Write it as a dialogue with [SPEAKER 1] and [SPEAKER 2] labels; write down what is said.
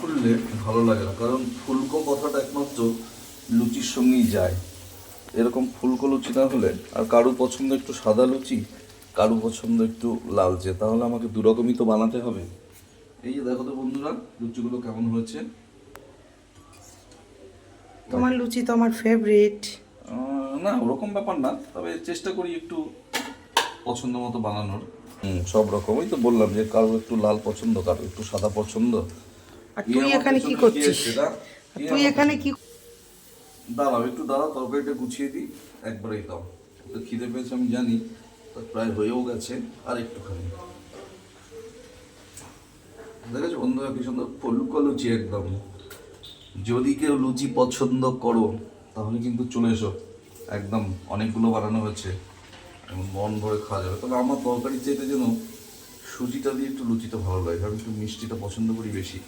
[SPEAKER 1] ফুললে ভালো লাগে না, কারণ ফুলকো কথাটা একমাত্র লুচির সঙ্গেই যায়। এরকম ফুলকো লুচি না হলে, আর কারু পছন্দ একটু সাদা লুচি, কারু পছন্দ একটু লালচে, তাহলে আমাকে দুরকমই তো বানাতে হবে। এই যে দেখো তো বন্ধুরা, লুচিগুলো কেমন হয়েছে।
[SPEAKER 2] তোমার লুচি তো আমার ফেভারিট।
[SPEAKER 1] না ওরকম ব্যাপার না, তবে চেষ্টা করি একটু পছন্দ মতো বানানোর। সব রকমই তো বললাম যে কারো একটু লাল পছন্দ, কারো একটু সাদা পছন্দ।
[SPEAKER 2] আর
[SPEAKER 1] কি
[SPEAKER 2] তুই
[SPEAKER 1] আমার
[SPEAKER 2] এখানে কি
[SPEAKER 1] পেছনে কি
[SPEAKER 2] করছিস?
[SPEAKER 1] এসছে না?
[SPEAKER 2] আর
[SPEAKER 1] কি
[SPEAKER 2] তুই
[SPEAKER 1] আমার
[SPEAKER 2] এখানে
[SPEAKER 1] পেছনে?
[SPEAKER 2] কি?
[SPEAKER 1] দাঁড়াও একটু দাঁড়াও, তরকারিটা গুছিয়ে দিই, একবারেই দাও। তো খিদে পেয়েছে আমি জানি, তো প্রায় হয়েও গেছে, আর একটুখানি। দেখেছো বন্ধুরা কি সুন্দর ফুলকো লুচি একদম। যদি কেউ লুচি পছন্দ করো তাহলে কিন্তু চলে এসো, একদম অনেকগুলো বানানো হয়েছে, এবং মন ভরে খাওয়া যাবে। তবে আমার তরকারি চাইতে যেন সুজিটা দিয়ে একটু লুচিটা ভালো লাগে, আমি একটু মিষ্টিটা পছন্দ করি বেশি।